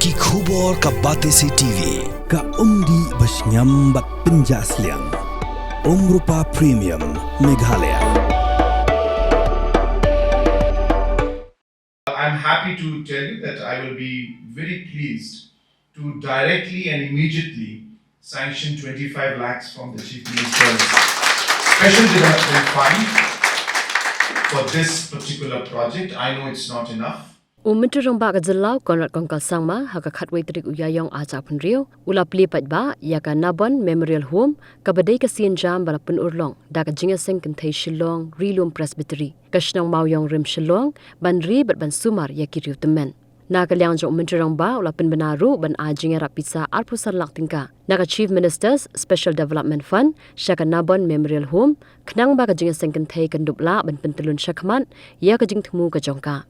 Ki khubor ka Batesi TV ka umdi basnyam bat penjaslian Rupa Premium Meghalaya. I'm happy to tell you that I will be very pleased to directly and immediately sanction 25 lakhs from the Chief Minister's Special Development Fund for this particular project. I know it's not enough. Umenturong ba kajelau konrat kongkal sangma haka khatwei trik uyayong aja punriu ula plipat ba yaka Nabon Memorial Home kabadai kasien jam balapun urlong daga jinga seng kentai Shillong Rilum Presbytery kashnong Mawïongrim Shillong banri bat ban sumar yakiriu temen naga liang jong umenturong ba ula penbenaru ban ajinga rapisa arpusan lak tingka naga Chief Minister's Special Development Fund shaka Nabon Memorial Home knang ba ka jinga seng kentai kendupla ban pentelun shakman ya ka jing thmu ka jongka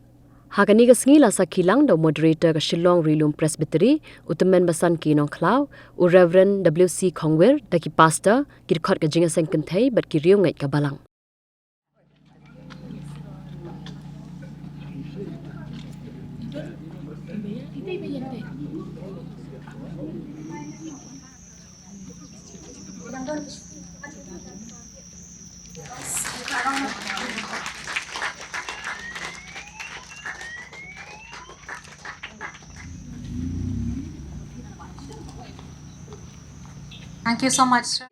Hakani ka sngila sa kilang daw moderator ka Shillong Rilum Presbytery utemen basan kinong klaw u Reverend W.C. Kongwer daki pastor kirkhot ka jinga sengkenthai bat ki riu ngai ka balang Thank you so much, sir.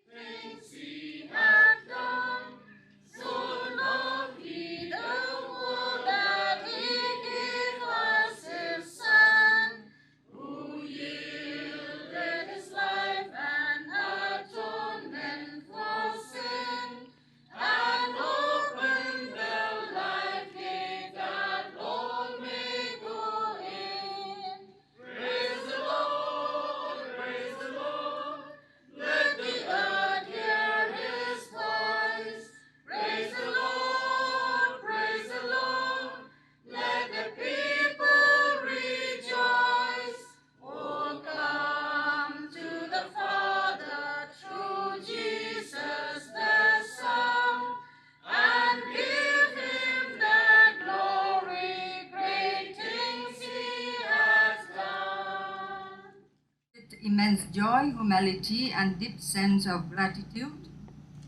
Immense joy, humility, and deep sense of gratitude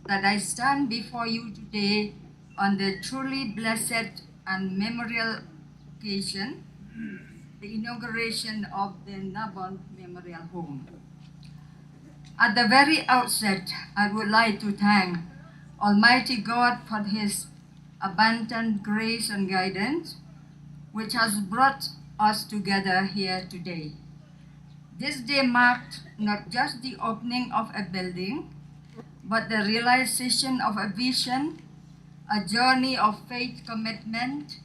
that I stand before you today on the truly blessed and memorial occasion, the inauguration of the Nabon Memorial Home. At the very outset, I would like to thank Almighty God for His abundant grace and guidance, which has brought us together here today. This day marked not just the opening of a building, but the realization of a vision, a journey of faith commitment,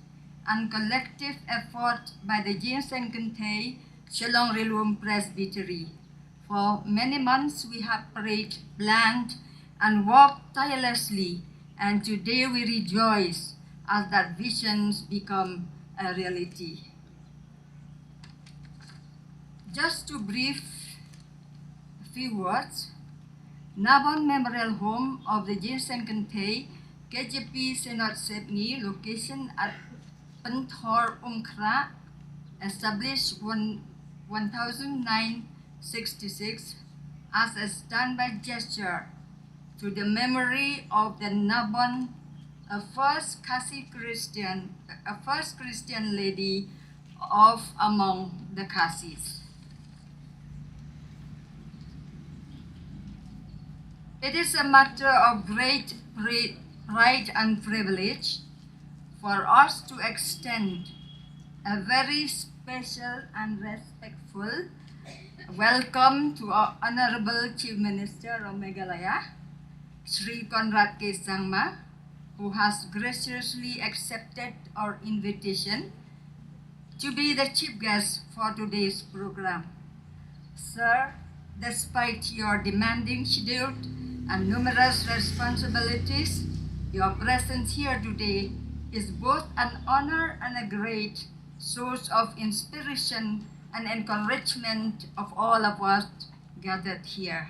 and collective effort by the Ginseng Kentei Shillong Rilum Presbytery. For many months we have prayed, planned, and worked tirelessly, and today we rejoice as that visions become a reality. Just to brief a few words, Nabon Memorial Home of the Ginseng Kentei KJP Senot Sepni, location at Penthor Umkra, established 1966 as a standby gesture to the memory of the Nabon, a first Christian lady of among the Khasis. It is a matter of great pride and privilege for us to extend a very special and respectful welcome to our Honorable Chief Minister of Meghalaya, Sri Conrad K. Sangma, who has graciously accepted our invitation to be the chief guest for today's program. Sir, despite your demanding schedule and numerous responsibilities, your presence here today is both an honor and a great source of inspiration and encouragement of all of us gathered here.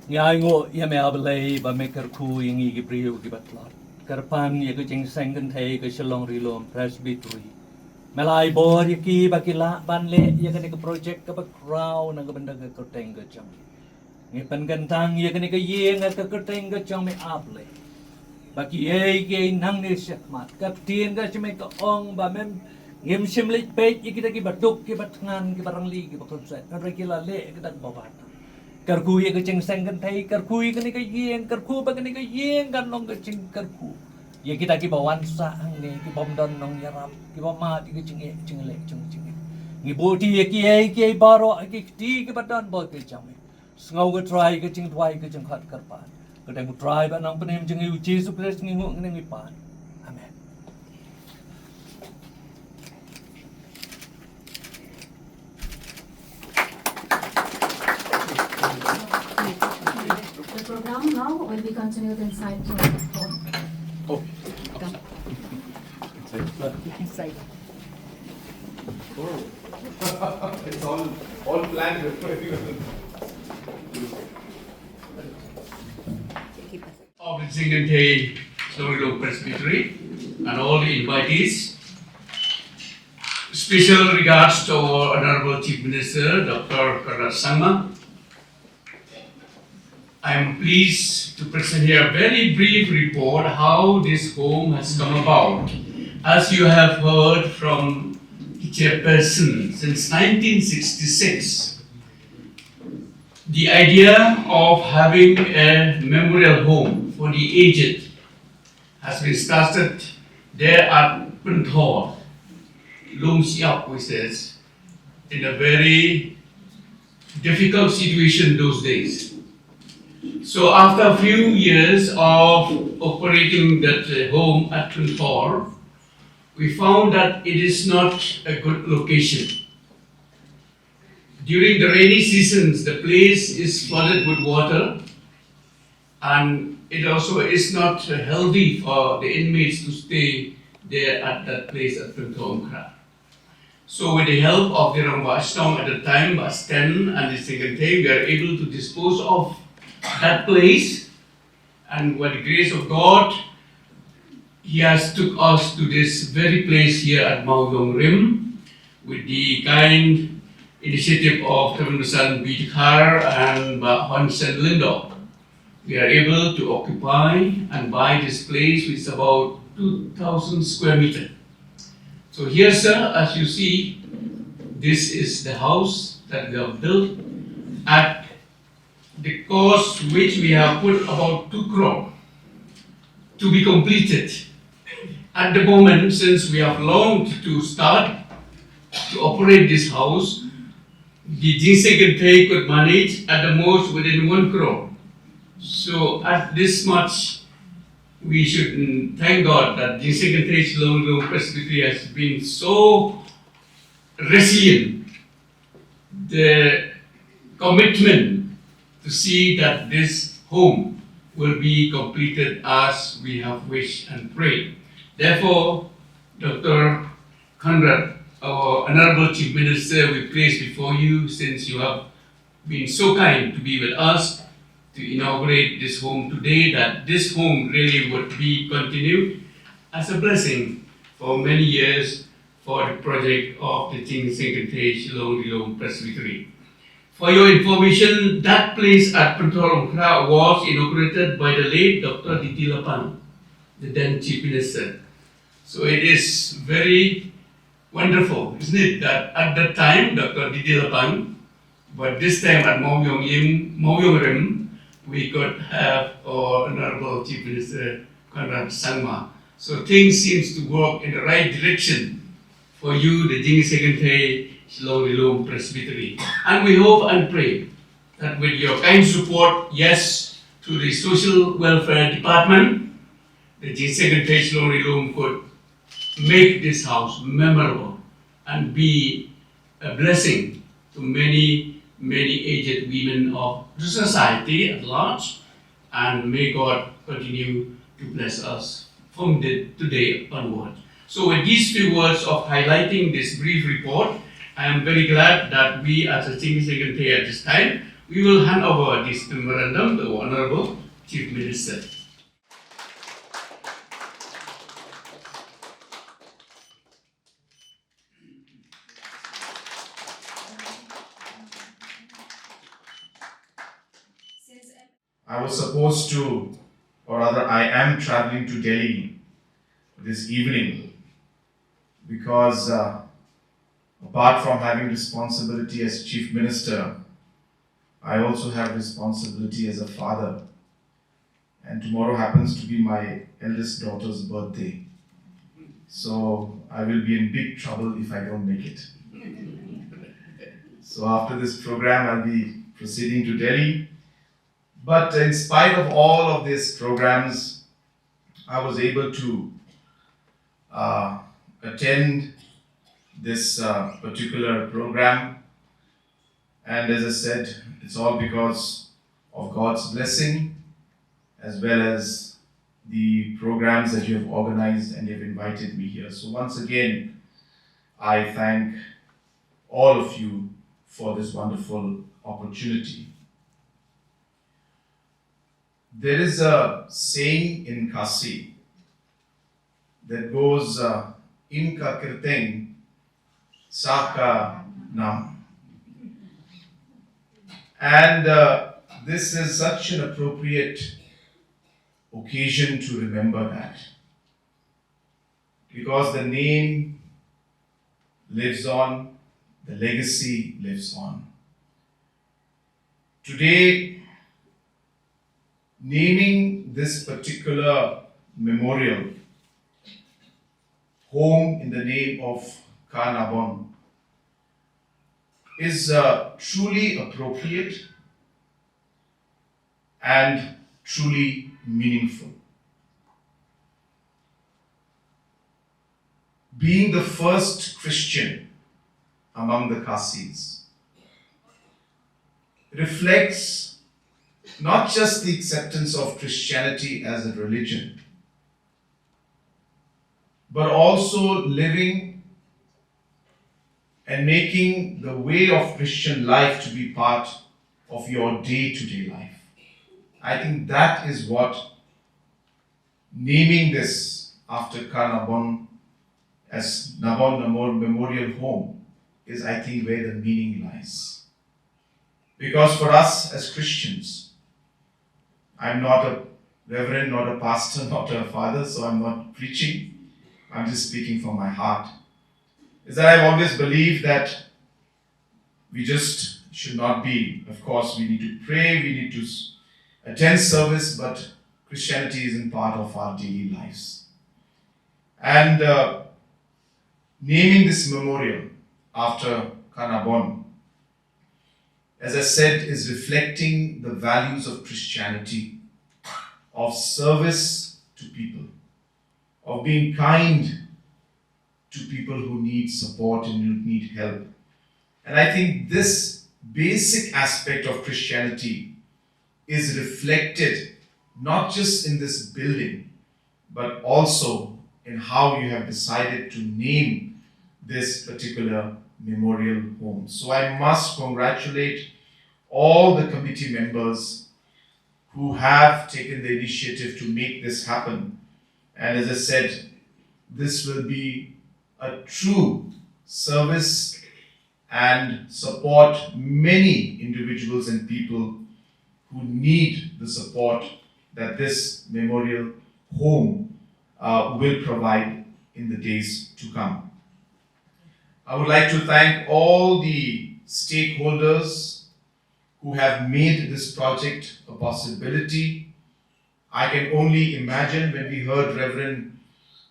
Ngai ngo yame ablay ba maker ku yangi gibriu gibatlot. Karpan ya ke jing sengken thai ke shalong rilom presbytery. Melai bor yaki bakila banle ya ke project ke bakrau na ke benda ke koteng ke jam. Ngi pen gantang ya ke yeng ke koteng ke jam me ablay. Baki ei ke nang ni syakmat ka tien ka chme ka ong ba mem ngim simlit pe kita ki batuk ki batngan ki barangli ki bakonsep na rekila le ke dak babat. Karku ye ke ching seng kan thai karku ye ke yeng karku ba ke yeng kan long ke ching karku. Ye kita ki bawan sa ang ne ki bom don nong yarap ki ba ma ki ching e ching le ching ching. Ngi boti ye ki ei ki baro ki ti ki badan bo ke chame. Ngau ke try ke ching twai ke ching khat karpan. Kadang ku try ba nang penem jeng yu Jesus Christ ngi ngo ngi pan. Amen. The program now will be continued inside the hall. Inside. It's all planned. Of the Singante Slow Presbytery and all the invitees. Special regards to our Honorable Chief Minister, Dr. Kyrshan. I am pleased to present here a very brief report how this home has come about. As you have heard from the chairperson, since 1966, the idea of having a memorial home for the aged has been started there at Punthor, Lung Siap, which is in a very difficult situation those days. So after a few years of operating that home at Punthor, we found that it is not a good location. During the rainy seasons, the place is flooded with water, and it also is not healthy for the inmates to stay there at that place at Punthor. So with the help of the Rangwashtong at the time, Basten and the Secretary, we are able to dispose of that place, and with the grace of God, He has took us to this very place here at Mawïongrim with the kind initiative of Teman Bidhar and Hon Sen Lindor. We are able to occupy and buy this place, which is about 2,000 square meters. So here, sir, as you see, this is the house that we have built at the cost which we have put about 2 crore to be completed. At the moment, since we have longed to start to operate this house, the Secretary could manage at the most within 1 crore. So at this much, we should thank God that the Secretary Long Presbytery has been so resilient. The commitment to see that this home will be completed as we have wished and prayed. Therefore, Dr. Conrad, our Honorable Chief Minister, we place before you, since you have been so kind to be with us to inaugurate this home today, that this home really would be continued as a blessing for many years for the project of the Ting Secretary Shillong Presbytery. For your information, that place at Punthor was inaugurated by the late Dr. Ditilapang, the then Chief Minister. So it is very wonderful, isn't it, that at that time, Dr. Ditilapang, but this time at Mawïongrim, we could have our Honorable Chief Minister, Conrad Sangma. So things seems to work in the right direction for you, the Jing Secretary, Shillong Presbytery. And we hope and pray that with your kind support, yes, to the Social Welfare Department, the Jing Secretary, Shillong could make this house memorable and be a blessing to many aged women of the society at large, and may God continue to bless us from today onward. So with these few words of highlighting this brief report, I am very glad that we as a Singing Secretary at this time, We will hand over this memorandum to Honorable Chief Minister. I was supposed to, or rather I am traveling to Delhi this evening because apart from having responsibility as Chief Minister, I also have responsibility as a father. And tomorrow happens to be my eldest daughter's birthday. So I will be in big trouble if I don't make it. So after this program, I'll be proceeding to Delhi. But in spite of all of these programs, I was able to attend this particular program. And as I said, it's all because of God's blessing, as well as the programs that you have organized and you have invited me here. So once again, I thank all of you for this wonderful opportunity. There is a saying in Kasi that goes, Inka kirteng saka nam. And this is such an appropriate occasion to remember that. Because the name lives on, the legacy lives on. Today, naming this particular memorial home in the name of Nabon is truly appropriate and truly meaningful. Being the first Christian among the Kasis reflects not just the acceptance of Christianity as a religion, but also living and making the way of Christian life to be part of your day-to-day life. I think that is what naming this after Nabon as Nabon Memorial Home is, I think, where the meaning lies. Because for us as Christians, I'm not a reverend, not a pastor, not a father, so I'm not preaching. I'm just speaking from my heart. Is that I've always believed that we just should not be, of course, we need to pray, we need to attend service, but Christianity isn't part of our daily lives. And naming this memorial after Nabon, as I said, is reflecting the values of Christianity, of service to people, of being kind to people who need support and who need help. And I think this basic aspect of Christianity is reflected not just in this building, but also in how you have decided to name this particular memorial home. So I must congratulate all the committee members who have taken the initiative to make this happen. And as I said, this will be a true service and support many individuals and people who need the support that this memorial home will provide in the days to come. I would like to thank all the stakeholders who have made this project a possibility. I can only imagine when we heard Reverend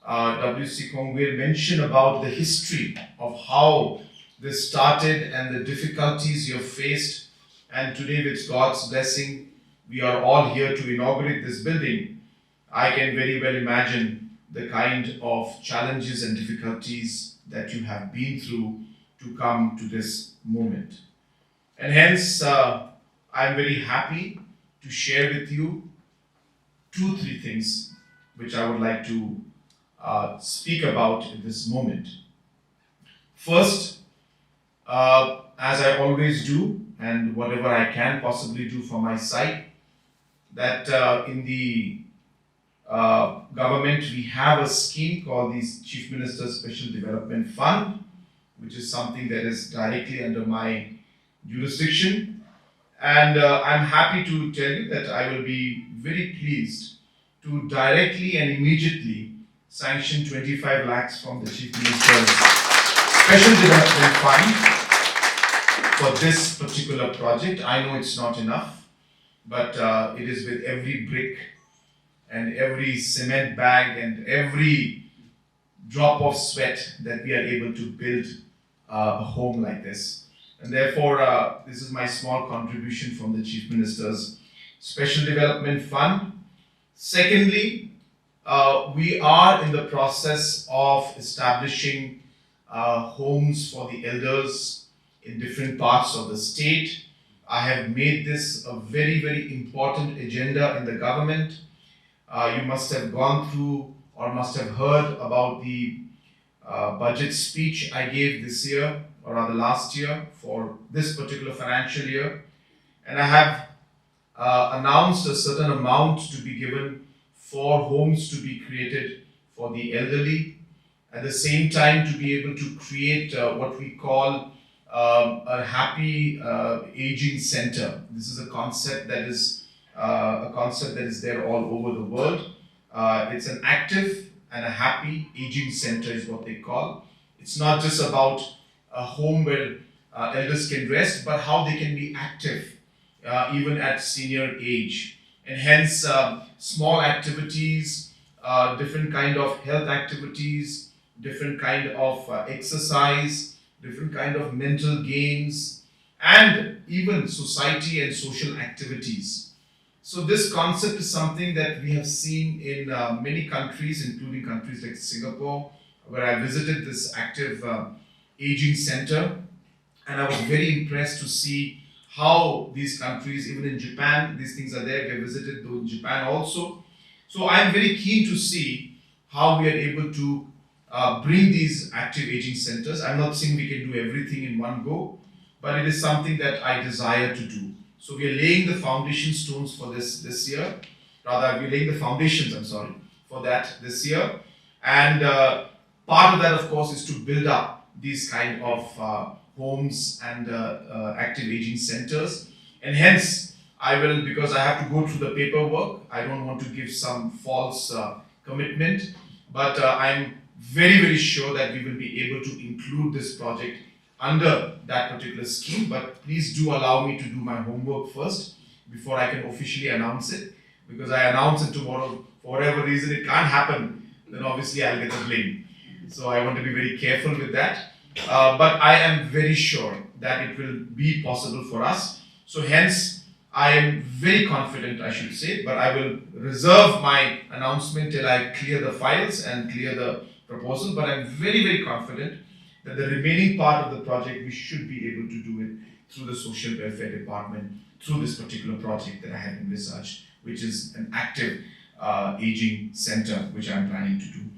W.C. Kongwir mention about the history of how this started and the difficulties you have faced. And today, with God's blessing, we are all here to inaugurate this building. I can very well imagine the kind of challenges and difficulties that you have been through to come to this moment. And hence, I'm very happy to share with you 2-3 things which I would like to speak about in this moment. First, as I always do, and whatever I can possibly do for my side. That in the government we have a scheme called the Chief Minister's Special Development Fund, which is something that is directly under my jurisdiction. And I'm happy to tell you that I will be very pleased to directly and immediately sanction 25 lakhs from the Chief Minister's Special Development Fund for this particular project. I know it's not enough, but it is with every brick and every cement bag and every drop of sweat that we are able to build a home like this. And therefore, this is my small contribution from the Chief Minister's Special Development Fund. Secondly, we are in the process of establishing homes for the elders in different parts of the state. I have made this a very, very important agenda in the government. You must have gone through or must have heard about the budget speech I gave this year, or rather last year, for this particular financial year. And I have announced a certain amount to be given for homes to be created for the elderly. At the same time, to be able to create what we call a happy aging center. This is a concept that is there all over the world. It's an active and a happy aging center is what they call. It's not just about a home where elders can rest, but how they can be active even at senior age. And hence, small activities, different kind of health activities, different kind of exercise, different kind of mental games, and even society and social activities. So this concept is something that we have seen in many countries, including countries like Singapore, where I visited this active aging center, and I was very impressed to see how these countries, even in Japan, these things are there. We have visited though in Japan also. So I'm very keen to see how we are able to bring these active aging centers. I'm not saying we can do everything in one go, but it is something that I desire to do. So we are laying the foundation stones for this year. Rather, we're laying the foundations, for that this year. And part of that, of course, is to build up these kind of homes and active aging centers. And hence, I will, because I have to go through the paperwork, I don't want to give some false commitment, but I'm very, very sure that we will be able to include this project under that particular scheme. But please do allow me to do my homework first before I can officially announce it, because I announce it tomorrow, for whatever reason it can't happen, then obviously I'll get the blame. So I want to be very careful with that. But I am very sure that it will be possible for us. So hence, I am very confident, I should say, but I will reserve my announcement till I clear the files and clear the proposal. But I'm very, very confident that the remaining part of the project, we should be able to do it through the Social Welfare Department, through this particular project that I have envisaged, which is an active aging center, which I'm planning to do.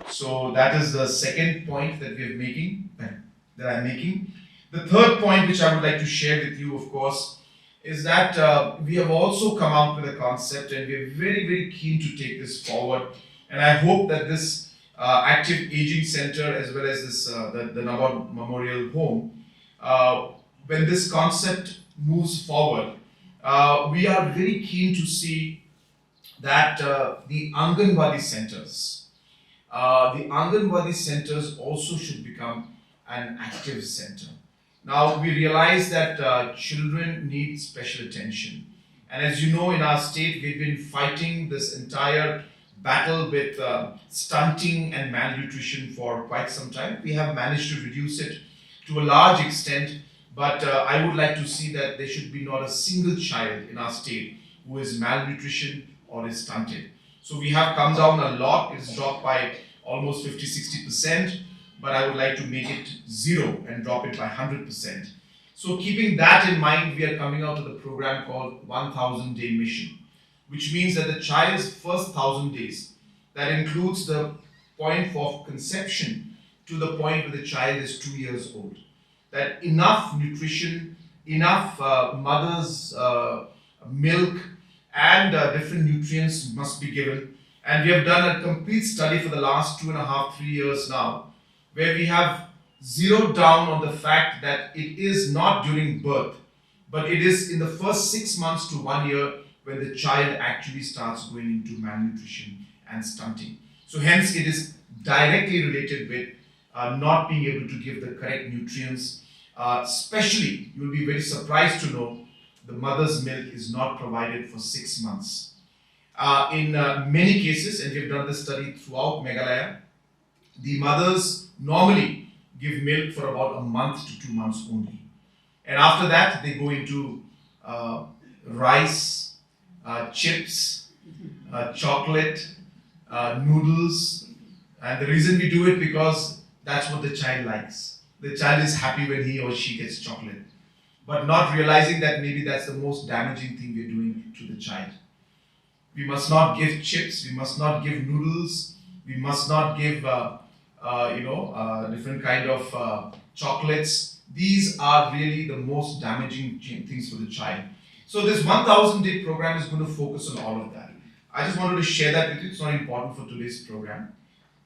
So that is the second point that I'm making. The third point which I would like to share with you, of course, is that we have also come out with a concept, and we are very, very keen to take this forward. And I hope that this active aging center, as well as this the Nabon Memorial Home, when this concept moves forward, we are very keen to see that the Anganwadi centers also should become an active center. Now we realize that children need special attention, and as you know, in our state we've been fighting this entire battle with stunting and malnutrition for quite some time. We have managed to reduce it to a large extent, but I would like to see that there should be not a single child in our state who is malnutrition or is stunted. So we have come down a lot. It's dropped by almost 50-60%, but I would like to make it zero and drop it by 100%. So keeping that in mind, we are coming out with a program called 1000 Day Mission, which means that the child's first 1000 days, that includes the point of conception to the point where the child is 2 years old, that enough nutrition, enough mother's milk and different nutrients must be given. And we have done a complete study for the last 2.5, 3 years now, where we have zeroed down on the fact that it is not during birth, but it is in the first 6 months to 1 year when the child actually starts going into malnutrition and stunting. So hence it is directly related with not being able to give the correct nutrients. Especially, you will be very surprised to know the mother's milk is not provided for 6 months. In many cases, and we have done this study throughout Meghalaya, the mothers normally give milk for about a month to 2 months only. And after that, they go into rice, chips, chocolate, noodles. And the reason we do it because that's what the child likes. The child is happy when he or she gets chocolate, but not realizing that maybe that's the most damaging thing we're doing to the child. We must not give chips, we must not give noodles, we must not give different kind of chocolates. These are really the most damaging things for the child. So this 1000 day program is going to focus on all of that. I just wanted to share that with you. It's not important for today's program.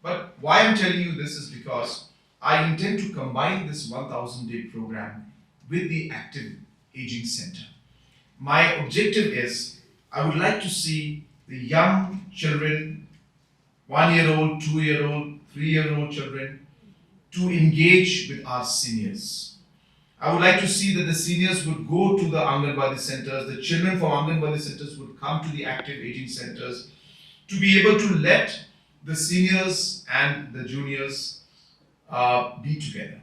But why I'm telling you this is because I intend to combine this 1000 day program with the Active Aging Center. My objective is I would like to see the young children, 1-year-old, 2-year-old, 3-year-old children, to engage with our seniors. I would like to see that the seniors would go to the Anganwadi centers, the children from Anganwadi centers would come to the Active Aging Centers to be able to let the seniors and the juniors be together.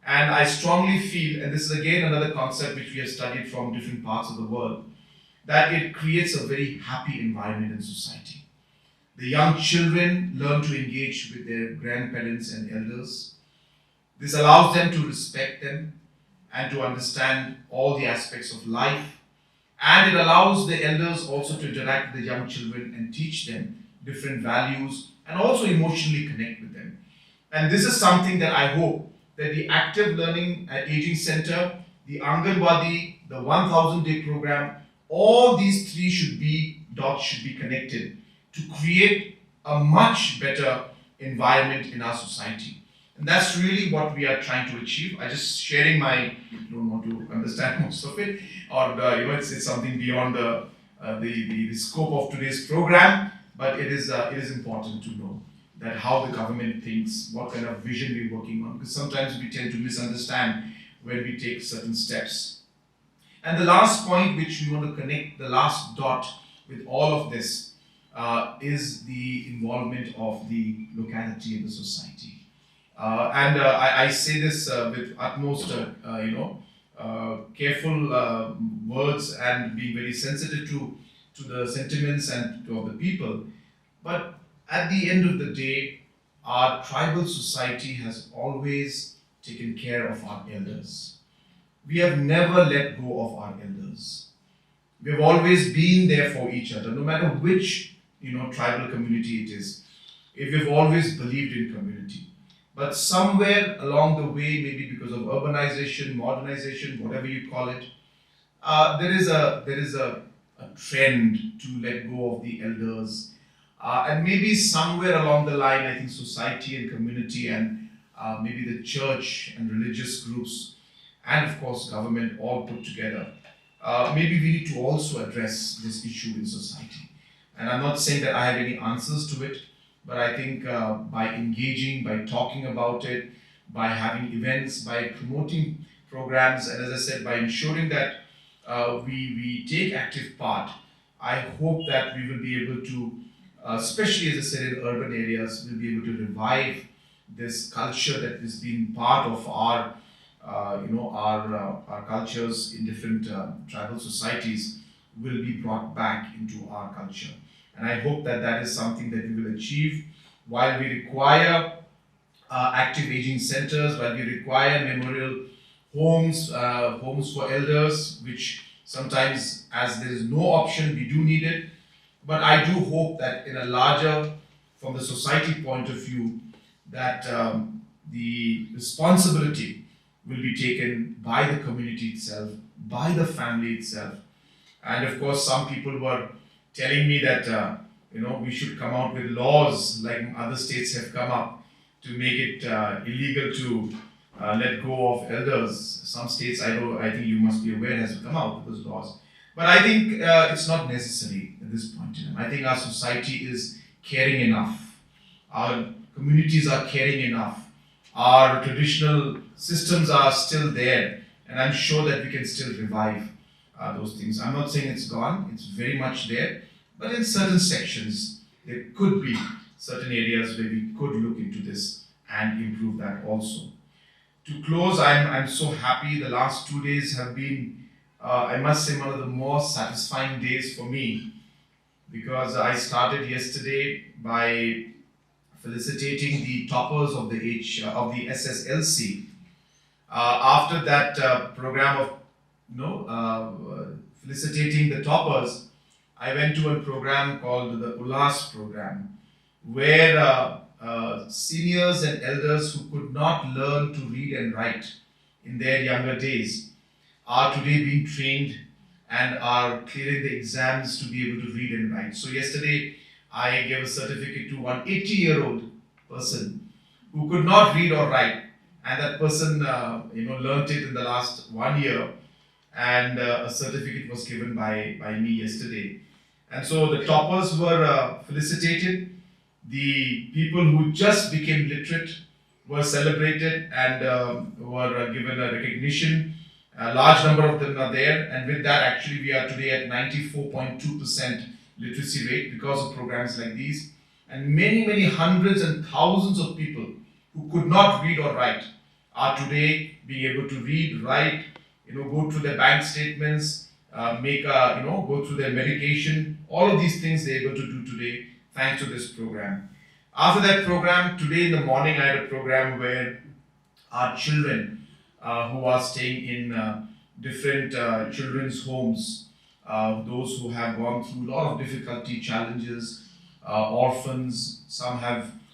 And I strongly feel, and this is again another concept which we have studied from different parts of the world, that it creates a very happy environment in society. The young children learn to engage with their grandparents and elders. This allows them to respect them and to understand all the aspects of life. And it allows the elders also to interact with the young children and teach them different values and also emotionally connect with them. And this is something that I hope that the Active Learning and Aging Center, the Anganwadi, the 1000 day program, all these three dots should be connected to create a much better environment in our society. And that's really what we are trying to achieve. I just sharing my, you don't want to understand most of it, or it's something beyond the scope of today's program, but it is important to know that how the government thinks, what kind of vision we're working on, because sometimes we tend to misunderstand when we take certain steps. And the last point which we want to connect, the last dot with all of this, is the involvement of the locality and the society. I say this with utmost, careful words and being very sensitive to the sentiments and to the people. But at the end of the day, our tribal society has always taken care of our elders. We have never let go of our elders. We have always been there for each other, no matter which tribal community it is. We've always believed in community. But somewhere along the way, maybe because of urbanization, modernization, whatever you call it, there is a trend to let go of the elders. And maybe somewhere along the line, I think society and community and maybe the church and religious groups and of course government all put together, maybe we need to also address this issue in society. And I'm not saying that I have any answers to it, but I think by engaging, by talking about it, by having events, by promoting programs, and as I said, by ensuring that we take active part, I hope that we will be able to, especially as I said in urban areas, we'll be able to revive this culture that has been part of our cultures in different tribal societies will be brought back into our culture. And I hope that that is something that we will achieve while we require active aging centers, while we require memorial homes, homes for elders, which sometimes as there is no option, we do need it. But I do hope that in a larger, from the society point of view, that the responsibility will be taken by the community itself, by the family itself. And of course, some people were telling me that we should come out with laws like other states have come up to make it illegal to let go of elders. Some states, I think you must be aware, has come out with those laws. But I think it's not necessary at this point in time. I think our society is caring enough. Our communities are caring enough. Our traditional systems are still there, and I'm sure that we can still revive those things. I'm not saying it's gone, it's very much there, but in certain sections, there could be certain areas where we could look into this and improve that also. To close, I'm so happy. The last 2 days have been, I must say, one of the more satisfying days for me, because I started yesterday by felicitating the toppers of the SSLC. After that program of felicitating the toppers, I went to a program called the ULAS program, where seniors and elders who could not learn to read and write in their younger days are today being trained and are clearing the exams to be able to read and write. So yesterday I gave a certificate to one 80-year-old person who could not read or write, and that person learnt it in the last 1 year, and a certificate was given by me yesterday. And so the toppers were felicitated. The people who just became literate were celebrated and were given a recognition. A large number of them are there, and with that, actually, we are today at 94.2% literacy rate because of programs like these. And many, many hundreds and thousands of people who could not read or write are today being able to read, write, go through their bank statements, go through their medication. All of these things they're able to do today thanks to this program. After that program, today in the morning, I had a program where our children who are staying in different children's homes, those who have gone through a lot of difficulty, challenges, orphans, some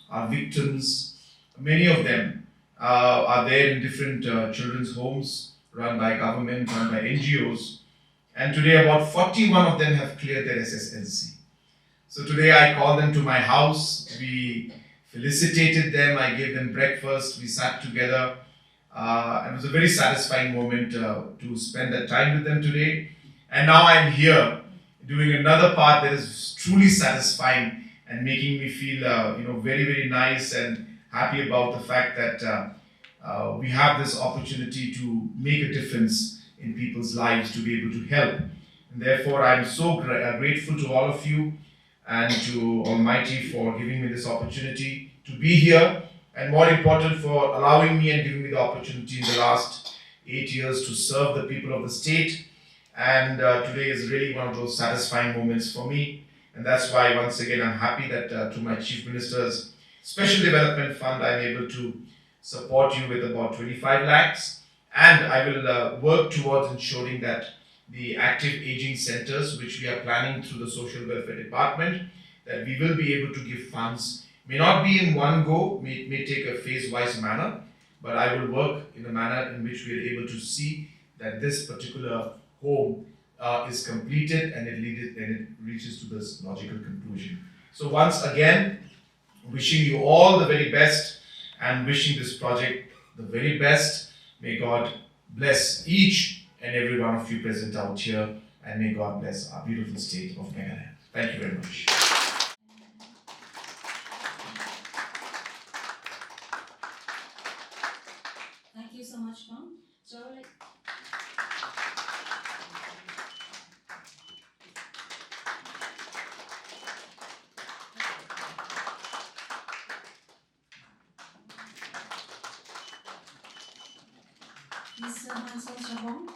are victims. Many of them are there in different children's homes run by government, run by NGOs. And today about 41 of them have cleared their SSLC. So today I called them to my house, we felicitated them, I gave them breakfast, we sat together. It was a very satisfying moment to spend that time with them today. And now I'm here doing another part that is truly satisfying and making me feel very, very nice and happy about the fact that we have this opportunity to make a difference in people's lives, to be able to help. And therefore, I'm so grateful to all of you and to Almighty for giving me this opportunity to be here, and more important, for allowing me and giving me the opportunity in the last 8 years to serve the people of the state. And today is really one of those satisfying moments for me. And that's why, once again, I'm happy that through my Chief Minister's Special Development Fund, I'm able to support you with about 25 lakhs. And I will work towards ensuring that the active aging centers, which we are planning through the Social Welfare Department, that we will be able to give funds. May not be in one go, may take a phase-wise manner, but I will work in a manner in which we are able to see that this particular home is completed and it reaches to this logical conclusion. So once again, wishing you all the very best and wishing this project the very best. May God bless each and every one of you present out here, and may God bless our beautiful state of Meghalaya. Thank you very much. Thank you so much, Mom. So, Mr. Hansel Shabong.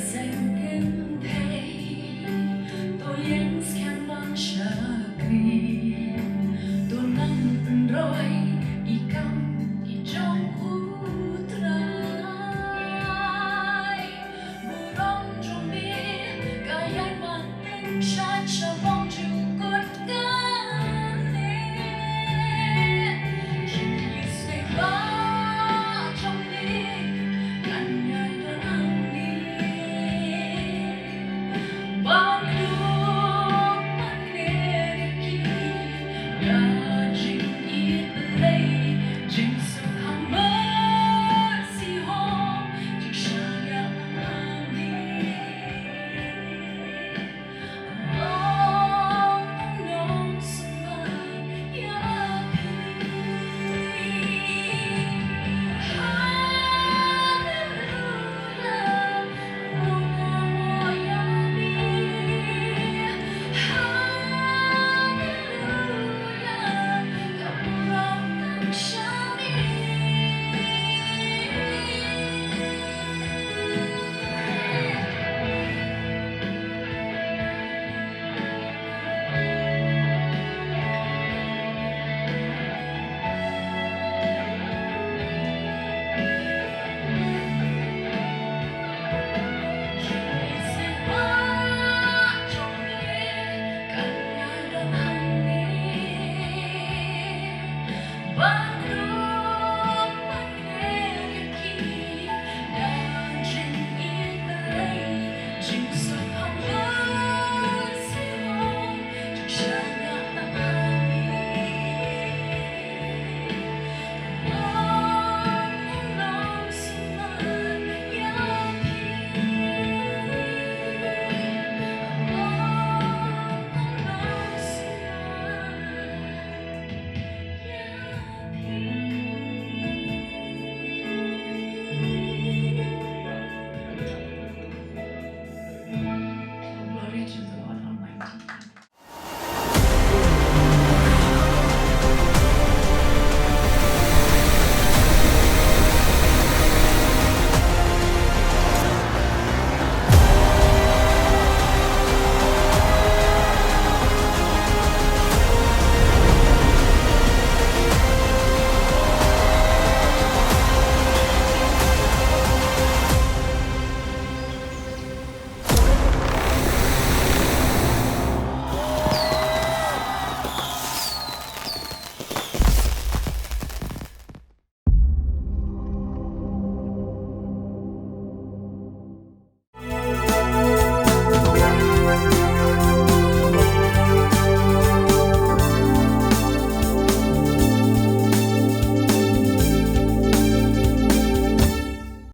Sing